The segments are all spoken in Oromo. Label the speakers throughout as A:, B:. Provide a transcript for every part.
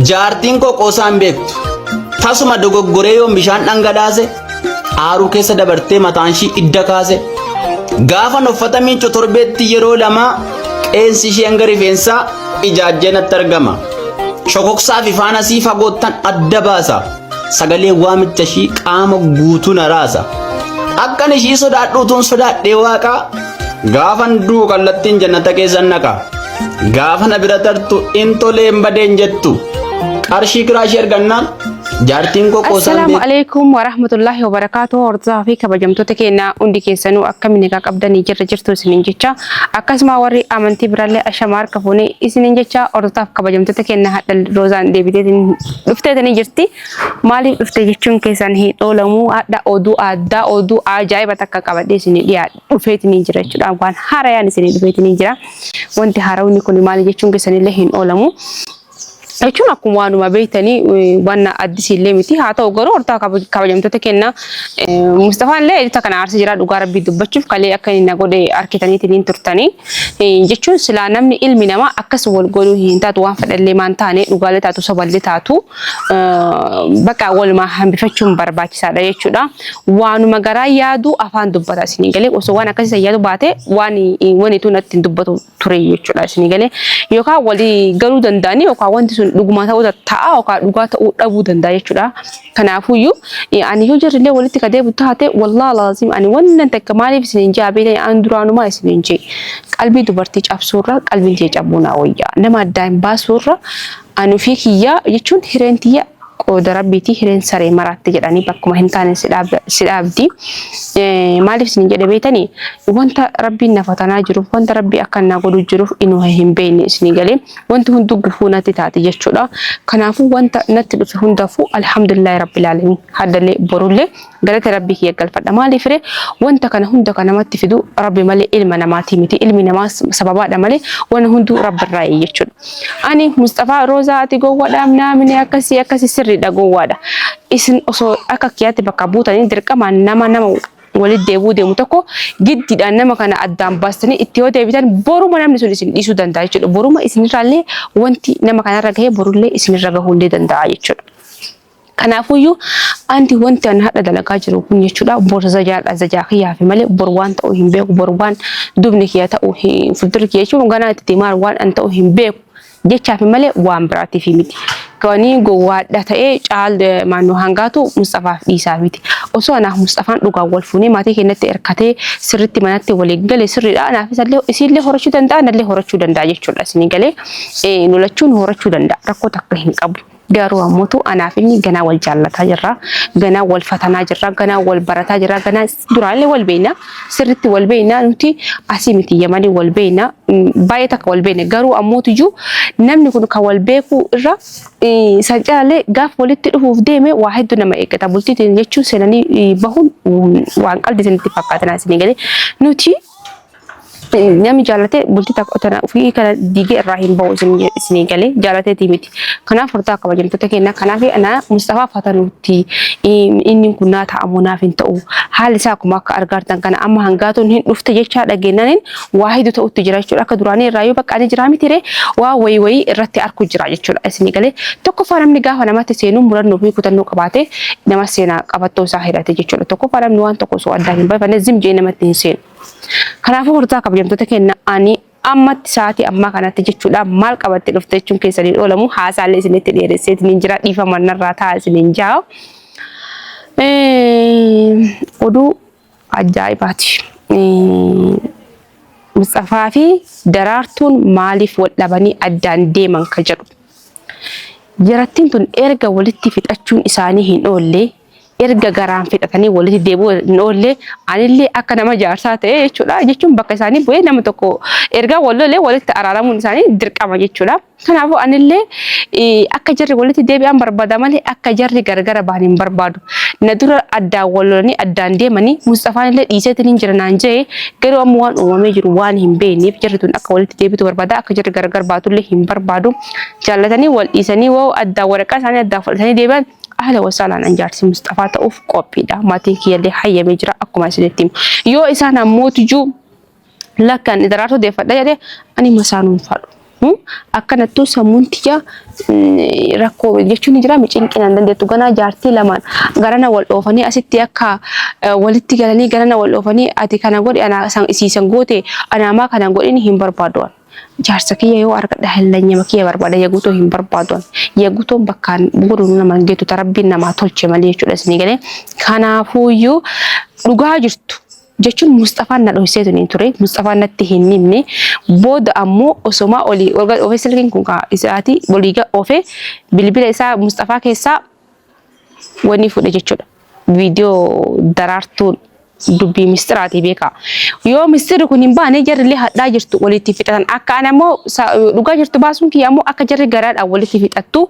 A: Jaartiin koo qoosaan beektu. Tasuma dogoggoree yoon bishaan dhangalaase aaruu keessa dabartee mataan ishii idda kaase. Gaafa uffata miinco torbeetti yeroo lama qeensi ishee hanga rifeensaa ijaajjee natti argama. Shokoksaa fi faana sii fagoottan adda baasa. Sagalee waamicha ishii qaama guutuu na raasa. Akkan ishii sodaadhuutuun sodaadhee waaqaa. Gaafan duu kallattiin jannata keessan naqa. Gaafa na bira tartu intoleen badeen jettu. Qarshii kiraashii ergannaan jaartiin koo qoosaan
B: Assalamu alaikum warahmatullahi wabarakatuh. Hordofaa fi kabajamtoota keenya hundi keessanuu akkamiin egaa qabdanii jirtu isiniin jecha akkasuma warri amantii biraallee ashamaar kafuune isiniin jecha hordofaaf kabajamtoota keenya hadda roozaan deebiteetiin dhufteetanii jirti. Maaliif dhufte jechuun keessan hin dhoolamu hadda oduu addaa oduu ajaa'iba takka qabadhee isinii dhufeetanii jira jechuudha. Waan haarayaan isinii dhufeetanii jira. Wanti haarawni kun maali jechuun keessanillee hin dhoolamu. Jechuun akkuma waanuma beektanii waan addisiillee miti haa ta'u garuu hortaa kabajamtoota keenya Mustafaan illee edita kana aarsi jira dhugaa rabbii dubbachuuf kalee akka inni godhe harkitaniitiin turtanii jechuun silaa namni ilmi namaa akkas wal godhuu hin taatu waan fedhallee maan taane dhugaalee taatu soballee taatu bakka walumaa hambifachuun barbaachisaadha jechuudha. Waanuma garaa yaadu afaan dubbata isinii galee osoo waan akkasii yaadu baate waan itu natti dubbatu ture jechuudha isinii galee yookaan walii galuu danda'anii yookaan wanti sun dhuguma ta'uu ta'a yookaan dhugaa ta'uu dhabuu danda'a jechuudha. Kanaafuyyuu ani yoo jirrillee walitti kadeebu taate wallaahi laazim ani wannan takka maaliif isiniin jaabee an duraanumaa isiniin jee qalbii dubartii cabsuurra qalbiin jee cabbuunaa wayyaa nama addaan baasuurra anu fi kiyyaa jechuun hireentiyya qooda rabbiitii hireen saree maraatti jedhanii bakkuma hin taane sidhaabdi. Maaliif isiniin jedhe beektanii wanta rabbiin nafatanaa jiruuf wanta rabbii akka naa godhu jiruuf inuu hin beekne isinii galee wanti hunduu gufuu natti taate jechuudha. Kanaafuu wanta natti dhufe hundaafuu alhamdulillahi rabbil alamin haddallee borullee galata rabbii kiyya galfadha. Maaliif wanta kana hunda kan namatti fidu rabbi malee ilma namaati miti ilmi namaa sababaadha malee waan hunduu rabbirraa jechuudha. Ani Mustafaa Roozaati gowwaadhaaf naamni akkasii sirriidha gowwaadha. Isin osoo akka kiyyaatti bakka buutanii dirqamaan nama walitti deebuu deemu tokko giddiidhaan nama kana addaan baastanii itti yoo deebitan boruma namni sun isin dhiisuu danda'a jechuudha. Boruma isinirraallee wanti nama kanarra gahee borullee isinirra gahuullee danda'a jechuudha. Kanaafuyyuu anti wanti an hadha dalagaa jiru kun jechuudha bor zajaa kiyaafi malee bor waan ta'uu hin beeku bor waan dubni kiyya ta'uu fuuldurri kiyya jechuun ganaa itti deemaa waan an ta'uu hin beeku jechaafi malee waan biraatiif miti. Kani gowwaadha ta'ee caal maannoo hangaatu Mustafaaf dhiisaa miti. Osoo anaaf Mustafaan dhugaa wal fuunee maatii keenyatti erkatee sirriitti manatti walii galee sirriidha. Anaaf isillee horachuu danda'a anallee horachuu danda'a jechuudha isinii galee nulachuun horachuu danda'a rakkoo takka hin qabu. Garuu ammoo anaaf inni ganaa wal jaallataa jirra, ganaa wal fatanaa jirra, ganaa wal barataa jirra, ganaa duraalee wal beekna, sirriitti wal beekna nuti asii miti yamanii wal beekna, baay'ee takka wal beekna. Garuu ammoo namni kun kan wal beeku irra sajjaalee gaaf walitti dhufuuf deeme waa hedduu nama eeggata. Bultiitiin jechuun seenanii bahuun waan qalbii isinitti fakkaatan isinii galee nuti namni jaallatee bultii takka otana ofii kana diigee irraa hin bahu isinii galee jaallateetii miti. Kanaaf hortaa kabajamtoota keenya kanaaf ana Mustafaa fatanuutti inni kun naa ta'amu naaf hin ta'u haalli isaa akkuma akka argartan kana amma hangaatuun hin dhufte jechaa dhageenyaniin waa hedduu ta'utti jira jechuudha. Akka duraanii irraa yoo bakka ani jiraa miti waa wayii irratti arku jira jechuudha isinii galee tokkoffaa namni gaafa namatti seenuu murannoo fi kutannoo qabaate nama seenaa qabattoo isaa hidhate jechuudha. Tokkoffaa namni waan tokko osoo addaan hin baafne zimjee namatti hin seenu. Kanaafuu hortaa kabajamtoota keenya ani ammatti sa'aatii ammaa kanatti jechuudha maal qabattee dhufte jechuun keessanii dhoolamu haasaallee isinitti dheeresseetiin jira dhiifama narraa ta'a isiniin jaa. Oduu ajaa'ibaati. Mustafaa fi Daraartuun maaliif wal dhabanii addaan deeman kan jedhu. Jarattiin tun erga walitti fixachuun isaanii hin oolle erga garaan fixatanii walitti deebi'uu hin oolle anillee akka nama jaarsaa ta'e jechuudha. Jechuun bakka isaanii bu'ee nama tokko erga wallolee walitti araaramuun isaanii dirqama jechuudha. Kanaafuu anillee akka jarri walitti deebi'an barbaada malee akka jarri gargara ba'an hin barbaadu. Na dura addaan wallolanii addaan deemanii Mustafaan illee dhiiseetiin jira naan jedhee garuu amma waan uumamee jiru waan hin beekneef jarri tun akka walitti deebitu barbaada akka jarri gargar baatullee hin barbaadu. Jaallatanii wal dhiisanii woo addaan waraqaa isaanii addaan fudhatanii deebi'an ahla wasaalaan anjaarsi Mustafaa ta'uuf qophiidha. Maatiin kiyyallee hayyamee jira akkuma isinitti himu. Yoo isaan ammoo tujuu lakkaan Daraartuu deeffadha jedhee ani masaanuun fadhu. akkanattuu sammuun tiyya rakkoo jechuun jira micinqinaan dandeettu ganaa jaartii lamaan garana wal dhoofanii asitti akka walitti galanii garana wal dhoofanii ati kana godhi ana isiisan goote anaamaa kana godhin hin barbaadu. Jaarsa kiyya yoo argadha hellanya kiyya barbaada yaguutoo hin barbaadu. Yaguutoon bakkaan godhuun nama geetu tarabbiin namaa tolche malee jechuudha isinii galee. Kanaafuuyyuu dhugaa jirtu. Jechuun Mustafaan na dhohiseetu ni ture. Mustafaan natti hin himne. Booda ammoo osoma olii ofee silkiin kun isaati waliiga ofee bilbila isaa Mustafaa keessaa wanni fuudhe jechuudha. Viidiyoo daraartuun dubbii mistiraati beeka. Yoo mistiri kun hin baane jarri hadhaa jirtu walitti fixatan akka ana ammoo dhugaa jirtu baasuun kiyya ammoo akka jarri garaadhaan walitti fixattu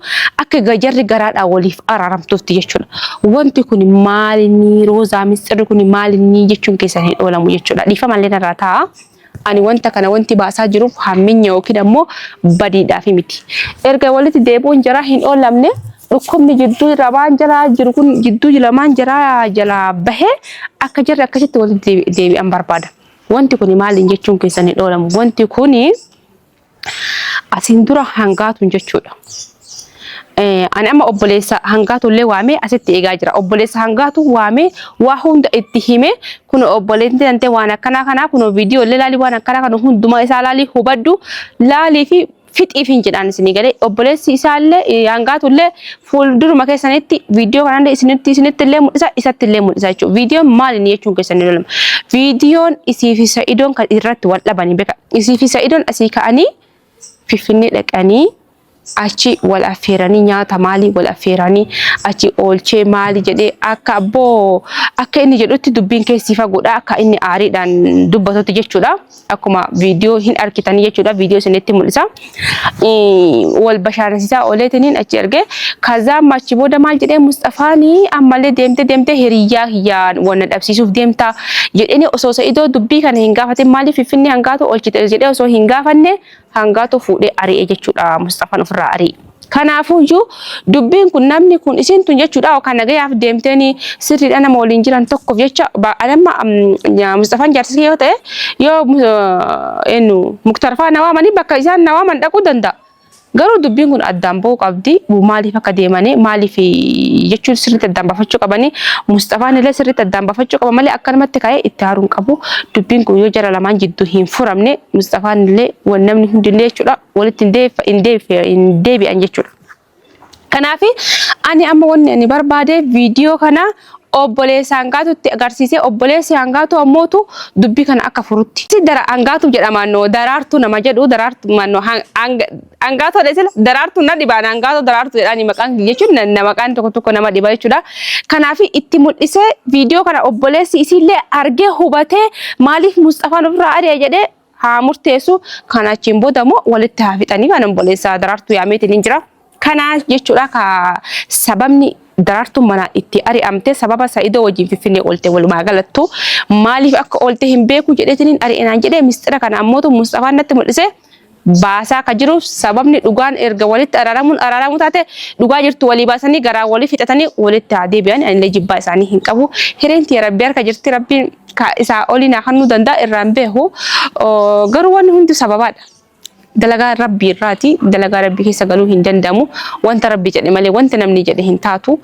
B: akka jarri garaadhaan waliif araaramtuutti jechuudha. Wanti kun maalinni roozaa mistiri kun maalinni jechuun keessan hin oolamu jechuudha. Dhiifama illee narraa ta'a. Ani wanta kana wanti baasaa jiruuf hamminya yookiin ammoo badiidhaaf miti. Erga walitti deebi'uun jara hin oolamne dhukkubni jidduu rabaan jalaa jiru kun jidduu lamaan jalaa bahee akka jarri akkasitti walitti deebi'an barbaada. Wanti kun maaliin jechuun keessan hin oolamu. Wanti kun asiin dura hangaatuun jechuudha. Ani amma obboleessa hangaatullee waamee asitti eegaa jira. Obboleessa hangaatu waamee waa hunda itti hime kun obboleetti dantee waan akkanaa kanaa kun viidiyoo illee laalii waan akkanaa kana hundumaa isaa laalii hubaddu laalii fi fixiifin jedhaan isinii galee obboleessi isaallee hangaatullee fuulduruma keessanitti viidiyoo kanallee isinitti illee mul'isa isatti illee mul'isa jechuudha. Viidiyoon maaliin jechuun keessan ilaalama. Viidiyoon isii fi Sa'idoon kan irratti wal dhabanii beeka. Isii fi Sa'idoon asii ka'anii Finfinnee dhaqanii achi wal affeeranii nyaata maalii wal affeeranii achi oolchee maalii jedhee akka abboo akka inni jedhutti dubbiin keessii fagoodha akka inni aariidhaan dubbatutti jechuudha. Akkuma viidiyoo hin arkitanii jechuudha. Viidiyoo isinitti mul'isa. Wal bashaanasisaa ooleetiniin achi ergee kazaa machi booda maal jedhee Mustafaanii ammallee deemtee hiriyyaa hiyyaan wanna dhabsiisuuf deemtaa jedhanii osoo Sa'idoo dubbii kana hin gaafatin maaliif Finfinnee hangaatu oolchite jedhee osoo hin gaafanne hangaatu fuudhee ari'ee jechuudha. Mustafaan ofirraa ari'e. Kanaafuuyyuu dubbiin kun namni kun isin tun jechuudha yookaan nagayaaf deemtanii sirriidha nama waliin jiran tokkoof jecha adamma Mustafaan jaarsisee yoo ta'e yoo Muktarfaa nawaamanii bakka isaan nawaaman dhaquu danda'a. Garuu dubbiin kun addaan ba'uu qabdi. Maaliif akka deemanii maaliif jechuun sirriitti addaan baafachuu qabanii Mustafaan illee sirriitti addaan baafachuu qaba malee akkanumatti ka'ee itti haaruun qabu. Dubbiin kun yoo jara lamaan jidduu hin furamne Mustafaan illee waan namni hundillee jechuudha walitti hin deebi'an jechuudha. Kanaaf ani amma wanni ani barbaade viidiyoo kana obboleessa hangaatutti agarsiisee obboleessi hangaatu ammootu dubbii kana akka furutti. Dara hangaatu jedhama no daraartuu nama jedhu daraartuu manno hangaatu dheesila daraartuu na dhibaan hangaatu daraartuu jedhani maqaan jechuun nama maqaan tokko nama dhibaa jechuudha. Kanaaf itti mul'isee viidiyoo kana obboleessi isiillee argee hubatee maaliif Mustafaan ofirraa ari'e jedhee haa murteessu. Kana achiin booda immoo walitti haa fixanii kan obboleessa daraartuu yaameetiin hin jira. Kana jechuudha ka sababni daraartuun mana itti ari'amte sababa Sa'idoo wajjin Finfinnee oolte walumaa galattu maaliif akka oolte hin beeku jedheetiin ari'inaan jedhee mistira kana ammootu Mustafaan natti mul'ise baasaa ka jiru sababni dhugaan erga walitti araaramu taate dhugaa jirtu walii baasanii garaa walii fixatanii walitti haa deebi'an anillee jibbaa isaanii hin qabu. Hireenti rabbi harka jirti rabbiin isaa oliin hannuu danda'a irraan beeku garuu wanni hundi sababaadha. Dalagaa rabbii irraati. Dalagaa rabbii keessa galuu hin danda'amu. Wanta rabbii jedhe malee wanta namni jedhe hin taatu.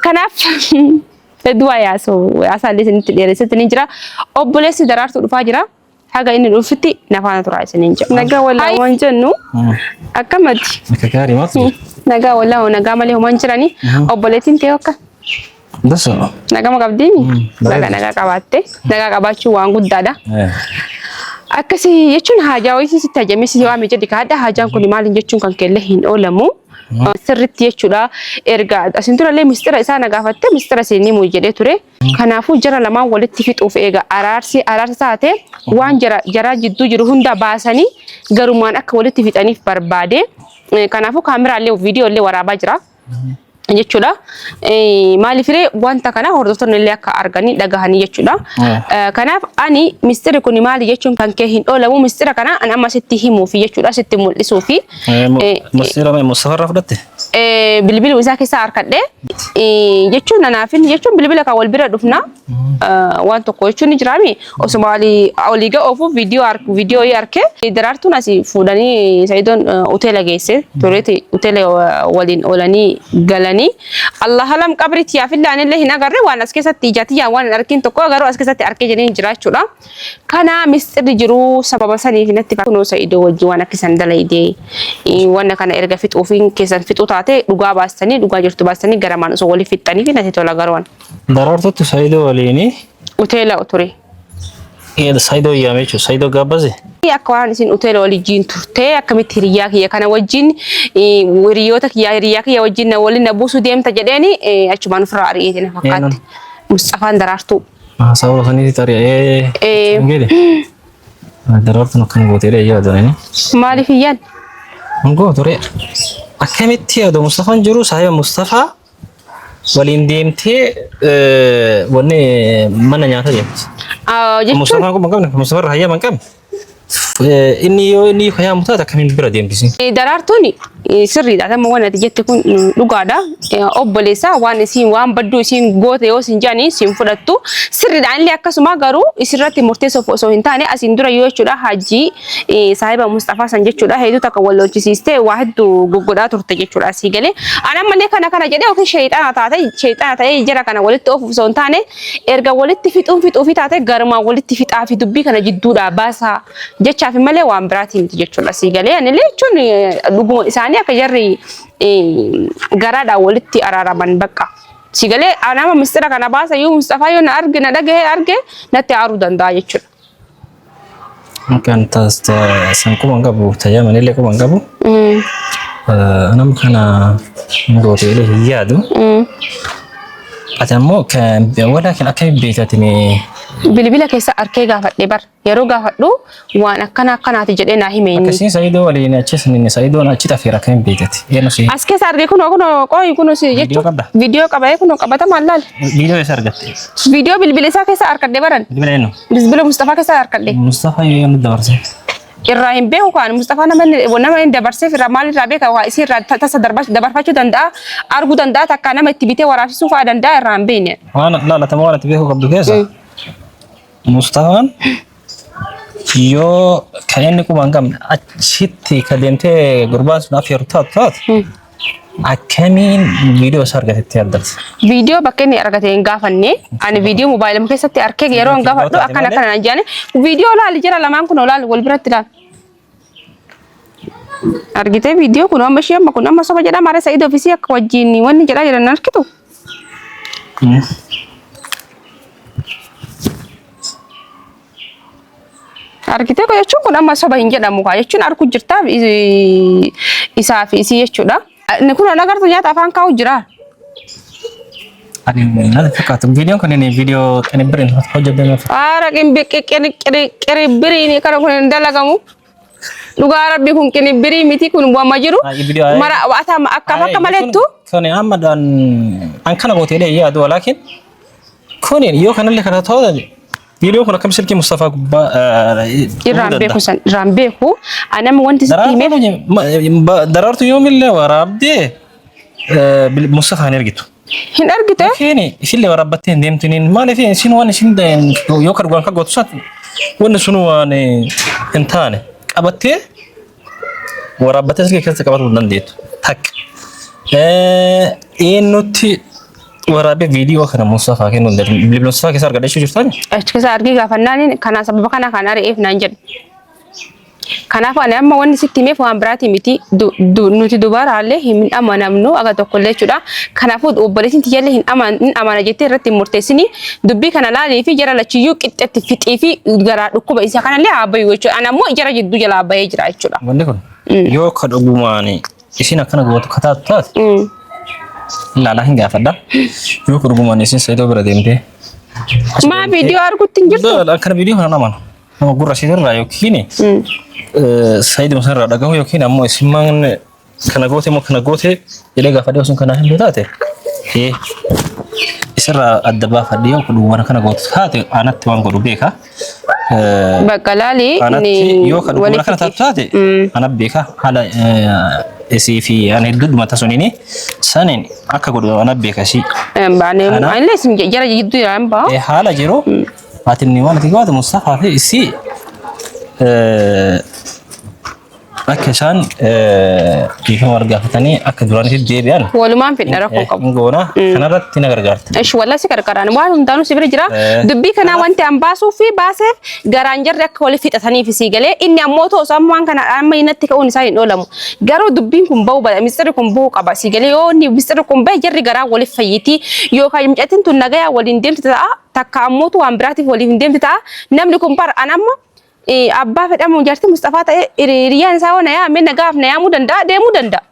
B: Kanaaf du'a yaasaallee isinitti dheeressatti ni jira. Obboleessi daraartuu dhufaa jira. Haga inni dhufutti nafaana turaa isiniin jira. Nagaa wallaa waan jennu akkamatti.
C: Gaarii maatu.
B: Nagaa wallaa nagaa malee homaan jirani. Obboleettiin ta'e akka.
C: Dasoo.
B: Nagaa maqabdiini. Nagaa qabaatte. Nagaa qabaachuu waan guddaadha. Akkasii jechuun haajaa wayii sitti hajamee si waamee jedhi kaadha. Haajaan kun maaliin jechuun kan keellee hin oolamu. Sirriitti jechuudha. Erga asin turallee mistira isaa nagaafatte mistira seenii muu jedhee ture. Kanaafuu jara lamaan walitti fixuuf eega araarsi taate waan jara jidduu jiru hunda baasanii garumaan akka walitti fixaniif barbaade. Kanaafuu kaameraallee viidiyoolee waraabaa jira. Jechuudha. Maaliifiree wanta kana hordoftoonni illee akka arganii dhagahanii jechuudha. Kanaaf ani mistiri kun maali jechuun kan kee hin oolamu mistira kana ani amma sitti himuufi jechuudha sitti mul'isuufi.
C: Mistira Mustafarraa fudhatte?
B: Bilbiluu isaa keessaa harkadhee jechuun anaafin jechuun bilbila kan wal bira dhufna waan tokko jechuun jiraami osuma olii ga ofu viidiyoo yarke daraartuun asii fuudhanii Saidoon hoteela geesse tureeti hoteela waliin oolanii galanii Allah halam qabritti yaafillaan illee hin agarre waan as keessatti ijaatii waan arkin tokko garuu as keessatti arkee jedhanii jiraachuudha kana mistirri jiru sababa saniif natti kunoo Saidoo wajji waan akkisan dalaydee waan kana erga fixuufiin keessan fixu taate dhugaa baastanii dhugaa jirtu baastanii garamaan osoo wali fixxanii fi natti tola garwan
C: daraartutti Saidoo waliini
B: hoteela ture
C: Saidoo yaamechu Saidoo gabbaze
B: akka waan isin hoteela waliin turtee akkamitti hiriyaa kiyya kana wajjin hiriyoota kiyya wajjin waliin na buusu deemta jedheeni achumaan ofirraa ari'eeti na fakkaatti Mustafaan daraartuu
C: sababa saniiti tari'ee ngede daraartuun akkam gooteedha yaadani
B: maaliif iyyaan
C: ngoo ture akkamitti yaadu Mustafaan jiru saahiba Mustafaa waliin deemtee wanne mana nyaata deemti Mustafaan kun maqaan Mustafaa rahayyaa maqaan inni kaya mutaata kamiin bira deemtisi
B: daraartuun sirriidha tamma waan ati jette kun dhugaadha obboleessa waan isin waan badduu isin goote yoo isin jaanii isin fudhattu sirriidha illee akkasuma garuu isirratti murteessoo osoo hin taane asin dura yoo jechuudha hajji saahiba Mustafaa san jechuudha hedduu takka wal lolchisiistee waa hedduu goggodhaa turte jechuudha asii galee ana malee kana jedhee yookiin shayxaana ta'ee jara kana walitti oofuuf osoo hin taane erga walitti fixuufi taate garumaa walitti fixaa fi dubbii kana jidduudha baasaa jecha fi malee waan biraatiin miti jechuudha asii galee ani jechuun dhuguma isaanii akka jarri garaadha walitti araaraman bakka asii galee nama mistira kana baasa yoo Mustafaa yoo na arge natti aaruu danda'a jechuudha.
C: Kan taas san kuma qabu tajaajila malee kuma qabu. Nama kana gooteelee hin yaadu. Ati ammoo kan walaakin akka beekatini
B: bilbila keessa arkee gaafadhe bar yeroo gaafadhu waan akkanaati jedhee naa himeen
C: akkasiin Saidoo waliin achiisni Saidoon achi tafeera kan beekati yenu si
B: as keessa arge kun qoy kun si jechuun viidiyoo qabee kun qabata mallaal
C: viidiyoo isa argatte
B: viidiyoo bilbila isaa keessa arkadhe baran bilbila Mustafaa keessa arkadhe
C: Mustafaa yoo dabarse
B: irraa hin beeku kan Mustafaa nama hin dabarseef irraa maal irraa beeka waa isii irraa tasa dabarfachuu danda'a arguu danda'a takka nama itti bitee waraabsisuu fa'aa danda'a irraa hin beekne
C: waan laalatamaa waan itti beeku qabdu keessa Mustafaan yoo kan inni quban qabne achitti ka deemtee gurbaan sun afeeru taatu akkamiin viidiyoo isaa argatetti argatte
B: viidiyoo bakka inni argate hin gaafanne ani viidiyoo mobaayilii keessatti arkee yeroo hin gaafadhu akkana jaane viidiyoo laali jira lamaan kun laal wal biratti laal argite viidiyoo kun amma ishee amma kun amma soba jedha mara Saidoo ofisii akka wajjin wanni jedha jiran arkitu argite ko jechuun kun amma soba hin jedhamu ka jechuun arku jirta isaa fi isii jechuudha inni kun agartu nyaata afaan kaa'u jira
C: ani nada fakkaatu viidiyoo kun inni viidiyoo qinibbirin hojjetame
B: ara qinibbirin kana kun dalagamu dhugaa rabbi kun qinibbirii miti kun bu'ama jiru mara akka malettu
C: kun ammadan an kana gooteelee yaadu walakin kun yoo kanallee kana ta'u video kun akkam silkii Mustafaa
B: irraan beeku anama wanti sitti hime
C: daraartu yoomillee waraabdee Mustafaa hin argitu
B: hin argite
C: keeni isillee waraabbattee hin deemtiniin maaliif isin waan isin yoo kadhugaan ka gootu isaati wanni sun waan hin taane qabattee waraabbattee silkii keessa qabatuu hin dandeettu takka eenyutti waraabee viidiyoo kana Mustafaa kennuun bilbila Mustafaa keessa argadhachuu jirtaani?
B: Achi keessa argee gaafannaan kana sababa kana kan ari'eef naan jedhu. Kanaaf ani amma wanni sitti himeef waan biraati miti nuti dubaraallee hin amanamnu aga tokkollee jechuudha. Kanaafuu obboleettiin tiyyaallee hin amana jettee irratti murteessini dubbii kana laalii fi jara lachiyyuu qixxeetti fixii fi garaa dhukkuba isaa kanallee haabbayuu jechuudha. Ani ammoo jara jidduu jalaa bahee jira jechuudha.
C: Wanni kun yoo ka dhugumaan isin akkana gootu kataatu taate lala hin gaafadha yoo kurgumaan isin Saidoo bira deemtee
B: maa viidiyoo arguutti hin jirtu
C: akkana viidiyoo kana nama gurra siirraa yookiin Saidoo sanarraa dhagahu yookiin ammoo isin maan kana goote jedhee gaafadhee osoo kana hin taate isirraa adda baafadhee yoo kurgumaan kana gootu taate anatti waan godhu beeka
B: bakka laali
C: yoo kurgumaan kana taate ana beeka haala اسي في انا دود ما تسونيني سنين اكا غدو انا بكشي
B: باني انا اسم جرا يدو يامبا
C: اي حاله جيرو اتني وانا تيغاد مصطفى في اسي أكشان كيف ورجع فتاني أكدراني الجيبيان
B: ولما في نركون كم
C: غونا أنا رت تناغرغارت
B: إيش ولا سكر كران ما هم دانو سبري جرا دبي كنا وانت أم باسو في باسف غرانجر رك ولي في تثاني في سيجله إني أموتو ساموان كنا أما ينتك أون ساين أولمو غارو دبين كم باو بس مستر كم باو كبا سيجله يو ني مستر كم باي جري غرا ولي فيتي يو كاي مجتين تناغيا ولي ندم تتا تكاموتو أمبراتي ولي ندم تتا نملكم بار أنا ما abbaa fedhamu jarti Mustafaa ta'e hiriyaan isaa wana yaa minna gaaf na yaamuu danda'a deemuu danda'a.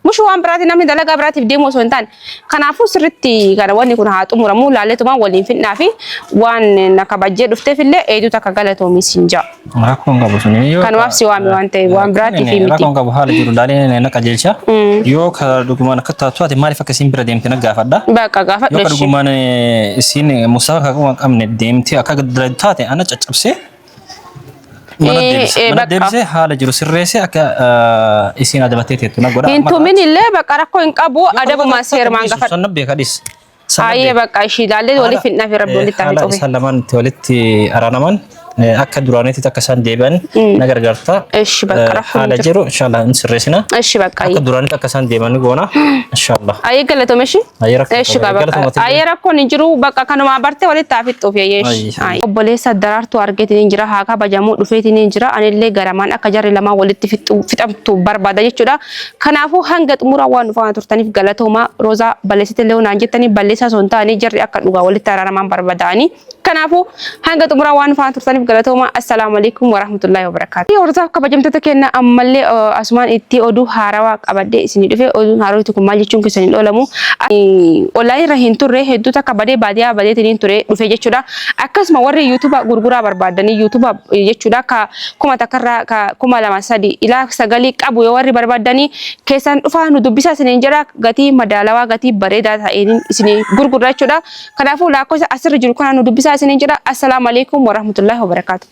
B: Mushuu waan biraati namni dalagaa biraatiif deemu osoo hin taane. Kanaafuu sirriitti kana wanni kun haa xumuramu laalletumaan waliin fidnaa fi waan na kabajjee dhufteef illee eeyyuu takka galatoomi siin ja'a.
C: Rakkoon qabu suni yoo
B: kanumaaf si waame waan ta'eef waan biraatiif miti.
C: Rakkoon qabu haala jiru laalee na qajeelcha. Yoo ka dhugumaan akka taatu ati maaliif akka siin bira deemte na gaafadha.
B: Bakka gaafadha.
C: Yoo ka dhugumaan isiin Mustafaa akka qabne deemte akka taate ana caccabsee mana deebisee haala jiru sirreessee akka isiin adabattee teettu na godha.
B: Hintumin illee bakka rakkoo hin qabu adabuma seermaan gaafadha.
C: Sanna beekadhis.
B: Ayyee bakka ishii ilaallee waliif hin nafi rabbi walitti hafi
C: haala isaan lamaan walitti araanaman akka duraanitti akka isaan deebi'an na gargaarta.
B: Eshi bakka rakkoo
C: haala jiru inshallah in sirreessina.
B: Eshi bakka
C: akka duraanitti akka isaan deeman goona inshallah.
B: Ayyee galatoome eshi. Eshi bakka ayyee rakkoon hin jiru bakka kanuma bartee walitti hafi xuuf yeeshi. Obboleessa daraartuu argeetiin jira haa kabajamuu dhufeetiin jira anillee garamaan akka jarri lamaan walitti fixamtu barbaada jechuudha. Kanaafuu hanga xumura waan dhufaa turtaniif galatooma Roozaa balleessitee waan jettanii balleessaa osoo hin taane jarri akka dhugaa walitti araaraman barbaadanii. Kanaafuu hanga xumura waan dhufaa turtaniif galatooma. Assalaamu alaykum warahmatullahi wabarakatuh. Hordofaaf kabajamtoota keenya ammallee asumaan itti oduu haarawaa qabadee isinii dhufe oduun haarootti kun maal jechuun keessaniin oolamu. Online irra hin turre hedduu takka badee baadiyyaa badeetiin ture dhufe jechuudha. Akkasuma warri YouTube gurguraa barbaadanii YouTube jechuudha ka kuma takkarraa ka kuma lama sadi ilaa sagalii qabu yoo warri barbaadanii keessan dhufaa nu dubbisaa isiniin jira gatii madaalawaa gatii bareedaa ta'een isinii gurgurra jechuudha. Kanaafuu lakkoofsa asirra jiru kana nu dubbisaa isiniin jira. Assalaamu alaykum warahmatullahi wabarakatuh.